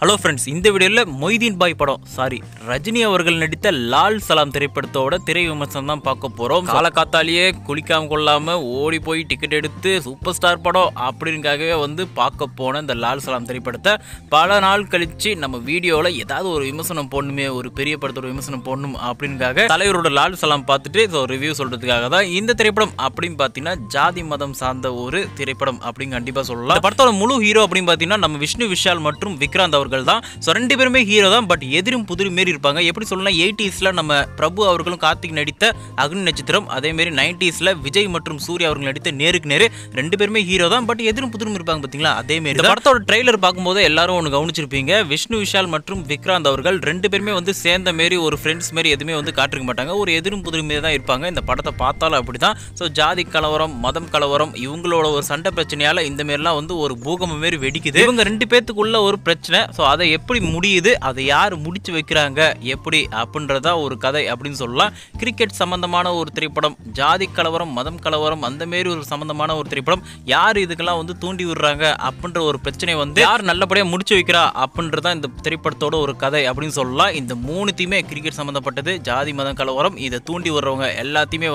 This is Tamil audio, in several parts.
ஹலோ ஃப்ரெண்ட்ஸ், இந்த வீடியோவில் மொய்தீன் பாய் படம் ரஜினி அவர்கள் நடித்த லால் சலாம் திரைப்படத்தோட திரை விமர்சனம் தான் பார்க்க போகிறோம். காலக்காத்தாலேயே குளிக்காம கொள்ளாமல் ஓடி போய் டிக்கெட் எடுத்து சூப்பர் ஸ்டார் படம் அப்படின்னுக்காகவே பார்க்க போன இந்த லால் சலாம் திரைப்படத்தை பல நாள் கழித்து நம்ம வீடியோவில் ஏதாவது ஒரு விமர்சனம் போடணுமே, ஒரு பெரிய படத்தோட விமர்சனம் போடணும் அப்படின்னுக்காக தலைவரோட லால் சலாம் பார்த்துட்டு ரிவ்யூ சொல்கிறதுக்காக தான் இந்த திரைப்படம். அப்படின்னு பார்த்தீங்கன்னா ஜாதி மதம் சார்ந்த ஒரு திரைப்படம் அப்படின்னு கண்டிப்பாக சொல்லலாம். இந்த படத்தோட முழு ஹீரோ அப்படின்னு பார்த்தீங்கன்னா நம்ம விஷ்ணு விஷால் மற்றும் விக்ராந்த் அவர்கள் தான். சோ ரெண்டு பேருமே ஹீரோ தான், பட் எதிரும் புதிரும் மாரி இருப்பாங்க. எப்படி சொல்லலாம், 80ஸ்ல நம்ம பிரபு அவர்களும் கார்த்திக் நடித்த அக்னி நட்சத்திரம், அதே மாதிரி 90ஸ்ல விஜய் மற்றும் சூர்யா அவர்கள் நடித்த நேருக்கு நேரு, ரெண்டு பேருமே ஹீரோ தான், பட் எதிரும் புதிரும் இருப்பாங்க பாத்தீங்களா. அதே மாதிரி இந்த படத்தோட ட்ரெய்லர் பார்க்கும்போது எல்லாரும் ஒன்று கவனிச்சிருப்பீங்க, விஷ்ணு விஷால் மற்றும் விக்ராந்த் அவர்கள் ரெண்டு பேருமே சேர்ந்த மாரி ஒரு ஃப்ரெண்ட்ஸ் மாரி எதுவுமே காட்டிருக்க மாட்டாங்க, ஒரு எதிரும் புதிரும் மாரி தான் இருப்பாங்க. இந்த படத்தை பார்த்தாலும் அப்படிதான். ஸோ ஜாதி கலவரம், மதம் கலவரம், இவங்களோட ஒரு சண்டை பிரச்சனையால இந்த மாரிலாம் ஒரு பூகம்பம் மாரி வெடிக்குது. இவங்க ரெண்டு பேத்துக்குள்ள ஒரு பிரச்சனை. ஸோ அதை எப்படி முடியுது, அதை யார் முடிச்சு வைக்கிறாங்க எப்படி அப்படின்றதா ஒரு கதை அப்படின்னு சொல்லலாம். கிரிக்கெட் சம்பந்தமான ஒரு திரைப்படம், ஜாதி கலவரம், மதம் கலவரம், அந்த மாரி ஒரு சம்பந்தமான ஒரு திரைப்படம். யார் இதுக்கெல்லாம் தூண்டி விடுறாங்க அப்படின்ற ஒரு பிரச்சனை யார் நல்லபடியாக முடிச்சு வைக்கிறா அப்படின்றதா இந்த திரைப்படத்தோட ஒரு கதை அப்படின்னு சொல்லலாம். இந்த மூணுத்தையுமே கிரிக்கெட் சம்பந்தப்பட்டது, ஜாதி மதம் கலவரம், இதை தூண்டி விடுறவங்க எல்லாத்தையுமே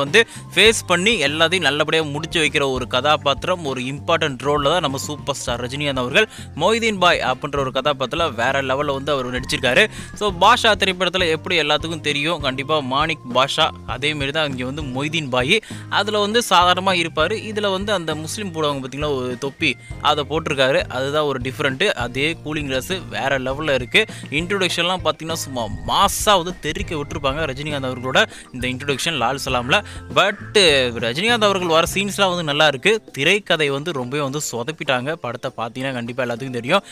ஃபேஸ் பண்ணி எல்லாத்தையும் நல்லபடியாக முடிச்சு வைக்கிற ஒரு கதாபாத்திரம், ஒரு இம்பார்ட்டன்ட் ரோல்ல தான் நம்ம சூப்பர் ஸ்டார் ரஜினிகாந்த் அவர்கள் மொய்தீன் பாய் அப்படின்ற ஒரு கதாபாத்திரத்தில் வேற லெவலில் அவர் நடிச்சிருக்காரு. ஸோ பாஷா திரைப்படத்தில் எப்படி எல்லாத்துக்கும் தெரியும், கண்டிப்பாக மாணிக் பாஷா, அதே மாதிரி தான் இங்கே மொய்தீன் பாய். அதில் சாதாரணமாக இருப்பார். இதில் அந்த முஸ்லீம் போடுவாங்க பார்த்தீங்களா, ஒரு தொப்பி, அதை போட்டிருக்காரு. அதுதான் ஒரு டிஃப்ரெண்ட்டு. அதே கூலிங் கிளாஸ் வேற லெவலில் இருக்குது. இன்ட்ரோடக்ஷன்லாம் பார்த்தீங்கன்னா சும்மா மாஸாக தெரிவிக்க விட்டுருப்பாங்க ரஜினிகாந்த் அவர்களோட இந்த இன்ட்ரோடக்ஷன் லால் சலாமில். பட் ரஜினிகாந்த் அவர்கள் வர சீன்ஸ்லாம் நல்லா இருக்குது. திரைக்கதை ரொம்பவே சொதப்பிட்டாங்க. படத்தை பார்த்தீங்கன்னா கண்டிப்பாக எல்லாத்துக்கும் தெரியும்,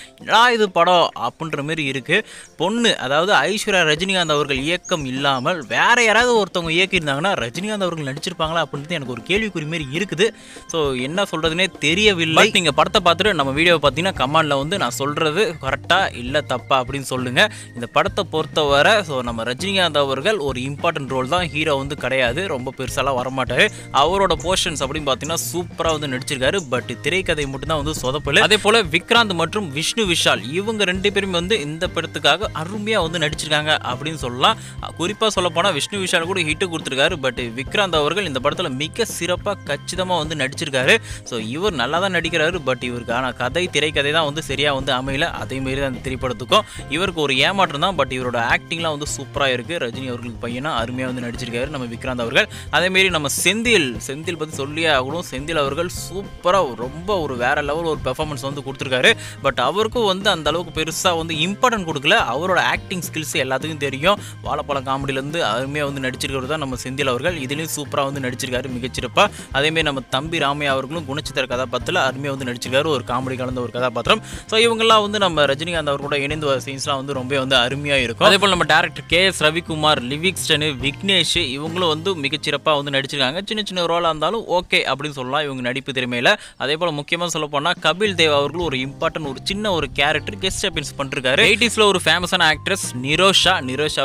இது படம் அப்படின்ற மாதிரி இருக்கு. பொண்ணு, அதாவது ஐஸ்வர்யா ரஜினிகாந்த் அவர்கள் இயக்கம் இல்லாமல் வேற யாராவது ஒருத்தவங்க இயக்கியிருந்தாங்கன்னா ரஜினிகாந்த் அவர்கள் நடிச்சிருப்பாங்களா அப்படின்றது எனக்கு ஒரு கேள்விக்குறி மாதிரி இருக்குது. ஸோ என்ன சொல்றதுனே தெரியவில்லை. நீங்க படத்தை பார்த்துட்டு நம்ம வீடியோவை பார்த்தீங்கன்னா கமெண்ட்ல நான் சொல்றது கரெக்டா இல்லை தப்பா அப்படின்னு சொல்லுங்க. இந்த படத்தை பொறுத்தவரை ஸோ நம்ம ரஜினிகாந்த் அவர்கள் ஒரு இம்பார்ட்டன்ட் ரோல் தான், ஹீரோ பெருசாக ரொம்ப பெருசாலாம் வரமாட்டாரு. அவரோட போர்ஷன்ஸ் அப்படின்னு பார்த்தீங்கன்னா சூப்பராக நடிச்சிருக்காரு. பட் திரைக்கதை மட்டும் தான் சொதப்பல. அதே போல விக்ராந்த் மற்றும் விஷ்ணு விஷால் இவங்க ரெண்டு பேரும் இந்த படத்துக்காக அருமையாக நடிச்சிருக்காங்க அப்படின்னு சொல்லலாம். குறிப்பாக சொல்ல போனால் விஷ்ணு விஷால் கூட ஹிட்டு கொடுத்துருக்காரு. பட் விக்ராந்த் அவர்கள் இந்த படத்தில் மிக சிறப்பாக கச்சிதமாக நடிச்சிருக்காரு. ஸோ இவர் நல்லா தான் நடிக்கிறாரு. பட் இவருக்கான கதை, திரைக்கதை தான் சரியாக அமையல. அதேமாரி தான் அந்த திரைப்படத்துக்கும் இவருக்கு ஒரு ஏமாற்றம் தான். பட் இவரோட ஆக்டிங்லாம் சூப்பராக இருக்குது. ரஜினி அவர்களுக்கு பையனா அருமையாக நடிச்சிருக்காரு நம்ம விக்ராந்த் அவர்கள். அதேமாரி நம்ம செந்தில் பற்றி சொல்லியே ஆகணும். செந்தில் அவர்கள் சூப்பராக ரொம்ப ஒரு வேற லெவல் ஒரு பெர்ஃபார்மன்ஸ் கொடுத்துருக்காரு. பட் அவருக்கும் அந்த அளவுக்கு பெருசாக இம்பார்ட்டன்ட் கொடுக்கல. அவரோட ஆக்டிங் ஸ்கில்ஸ் எல்லாத்துக்கும் தெரியும். வாழைப்பழம் காமெடியிலேருந்து அருமையாக நடிச்சிருக்கிறது தான் நம்ம செந்தில் அவர்கள். இதுலேயும் சூப்பராக நடிச்சிருக்காரு மிகச்சிறப்பாக. அதேமாரி நம்ம தம்பி ராமையா அவர்களும் குணச்சித்திர கதாபாத்திரத்தில் அருமையாக நடிச்சிருக்காரு, ஒரு காமெடி கலந்த ஒரு கதாபாத்திரம். ஸோ இவங்கெல்லாம் நம்ம ரஜினிகாந்த் அவர்களோட இணைந்து வர சீன்ஸ்லாம் ரொம்ப அருமையாக இருக்கும். அதே போல் நம்ம டேரக்டர் KS ரவிக்குமார், லிவிக்ஸ்டன், விக்னேஷ் இவங்களும் மிகச்சிறப்பாக நடிச்சிருக்காங்க. சின்ன சின்ன ரோலாக இருந்தாலும் ஓகே அப்படின்னு சொல்லலாம் இவங்க நடிப்பு திறமையில். அதே போல் முக்கியமாக சொல்ல போனால் கபில் தேவ் அவர்களும் ஒரு இம்பார்ட்டன்ட் ஒரு சின்ன ஒரு கேரக்டர் கெஸ்ட் அப்பியரன்ஸ் பண்ணிருக்காரு. 80ஸ்ல ஒரு ஃபேமஸான ஆக்ட்ரஸ் நிரோஷா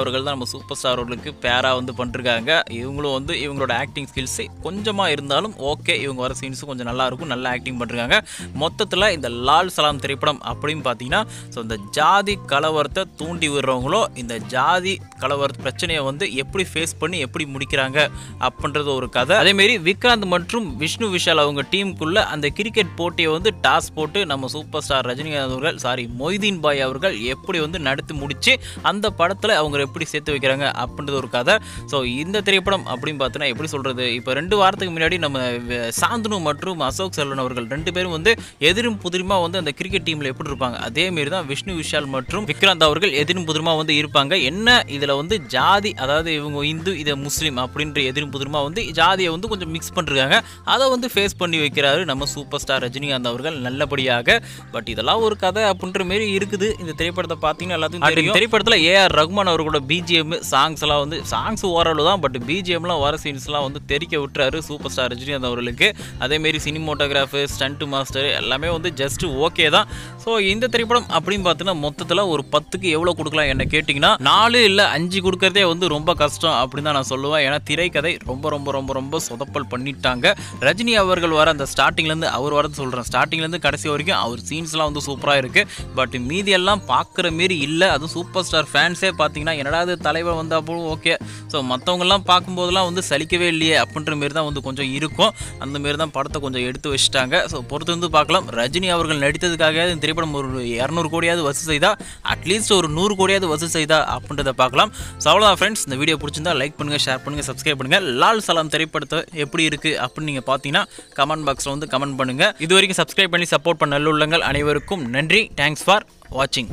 அவர்கள் தான் நம்ம சூப்பர் ஸ்டார் அவர்களுக்கு பேரா பண்ணிருக்காங்க. இவங்களும் இவங்களோட ஆக்டிங் ஸ்கில்ஸ் கொஞ்சமாக இருந்தாலும் ஓகே, இவங்க வர சீன்ஸும் கொஞ்சம் நல்லா இருக்கும், நல்லா ஆக்டிங் பண்ணிருக்காங்க. மொத்தத்தில் இந்த லால் சலாம் திரைப்படம் அப்படின்னு பார்த்தீங்கன்னா ஸோ இந்த ஜாதி கலவரத்தை தூண்டி விடுறவங்களோ இந்த ஜாதி கலவர பிரச்சனையை எப்படி ஃபேஸ் பண்ணி எப்படி முடிக்கிறாங்க அப்படின்றது ஒரு கதை. அதேமாரி விக்ராந்த் மற்றும் விஷ்ணு விஷால் அவங்க டீமுக்குள்ள அந்த கிரிக்கெட் போட்டியை டாஸ் போட்டு நம்ம சூப்பர் ஸ்டார் ரஜினிகாந்த் அவர்கள் மொய்தீன் பாய் அவர்கள் எப்படி நடத்தி முடிச்சு அந்த படத்தில் அவங்க எப்படி சேர்த்து வைக்கிறாங்க அப்படின்றது ஒரு கதை. ஸோ இந்த திரைப்படம் அப்படின்னு பார்த்தீங்கன்னா எப்படி சொல்கிறது, இப்போ 2 வாரத்துக்கு முன்னாடி நம்ம சாந்தனு மற்றும் அசோக் செல்வன் அவர்கள் ரெண்டு பேரும் எதிரும் புதிருமா அந்த கிரிக்கெட் டீமில் எப்படி இருப்பாங்க, அதேமாரி தான் விஷ்ணு விஷால் மற்றும் விக்ராந்த் அவர்கள் எதிரும் புதிருமா இருப்பாங்க. என்ன இதில் ஜாதி, அதாவது இவங்க இந்து, இதை முஸ்லீம் அப்படின்ற எதிரும் புதிருமா ஜாதியை கொஞ்சம் மிக்ஸ் பண்ணிருக்காங்க. அதை ஃபேஸ் பண்ணி வைக்கிறாரு நம்ம சூப்பர் ஸ்டார் ரஜினிகாந்த் அவர்கள் நல்லபடியாக. பட் இதெல்லாம் ஒரு கதை அப்படின்ற மாரி இருக்குது. இந்த திரைப்படத்தை பார்த்தீங்கன்னா எல்லாத்துக்கும் தெரியும். திரைப்படத்தில் AR ரகுமான் அவர்களோட BGM சாங்ஸ் எல்லாம் சாங்ஸ் ஓரளவு தான், பட் BGMலாம் வர சீன்ஸ்லாம் தெரிக்க விட்டுறாரு சூப்பர் ஸ்டார் ரஜினிகாந்த் அவர்களுக்கு. அதேமாரி சினிமோட்டோகிராஃபர், ஸ்டண்ட் மாஸ்டர் எல்லாமே ஜஸ்ட் ஓகே தான். ஸோ இந்த திரைப்படம் அப்படின்னு பார்த்தீங்கன்னா மொத்தத்தில் ஒரு 10க்கு எவ்வளோ கொடுக்கலாம் என்ன கேட்டிங்கன்னா 4 இல்லை 5 கொடுக்கறதே ரொம்ப கஷ்டம் அப்படின்னு தான் நான் சொல்லுவேன். ஏன்னா திரைக்கதை ரொம்ப ரொம்ப ரொம்ப ரொம்ப சொதப்பல் பண்ணிட்டாங்க. ரஜினி அவர்கள் வர அந்த ஸ்டார்டிங்லேருந்து அவர் வரது சொல்கிறேன், ஸ்டார்டிங்லேருந்து கடைசி வரைக்கும் அவர் சீன்ஸ்லாம் சூப்பராக இருக்குது. பட் மீதி எல்லாம் பார்க்குற மாரி இல்லை. அதுவும் சூப்பர் ஸ்டார் ஃபேன்ஸே பார்த்தீங்கன்னா என்னடா இது தலைவர் வந்தால் போலும் ஓகே, ஸோ மற்றவங்கெல்லாம் பார்க்கும்போதெல்லாம் வந்து சலிக்கவே இல்லையே அப்படின்ற மாரி தான் வந்து கொஞ்சம் இருக்கும். அந்த மாரி தான் படத்தை கொஞ்சம் எடுத்து வச்சுட்டாங்க. ஸோ பொறுத்து வந்து பார்க்கலாம். ரஜினி அவர்கள் நடித்ததுக்காக இந்த திரைப்படம் ஒரு 200 கோடியாவது வசூல் செய்தா, அட்லீஸ்ட் ஒரு 100 கோடியாவது வசூல் செய்தா அப்படின்றத பார்க்கலாம். ஸோ அவ்வளோதான் ஃப்ரெண்ட்ஸ், இந்த வீடியோ பிடிச்சிருந்தா லைக் பண்ணுங்கள், ஷேர் பண்ணுங்கள், சப்ஸ்கிரைப் பண்ணுங்கள். லால் சலாம் திரைப்படத்தை எப்படி இருக்குது அப்படின்னு நீங்கள் பார்த்தீங்கன்னா கமெண்ட் பாக்ஸில் வந்து கமெண்ட் பண்ணுங்கள். இது வரைக்கும் சப்ஸ்கிரைப் பண்ணி சப்போர்ட் பண்ண நல்லுள்ளங்கள் அனைவருக்கும் நன்றி. தேங்க்ஸ் ஃபார் வாட்சிங்.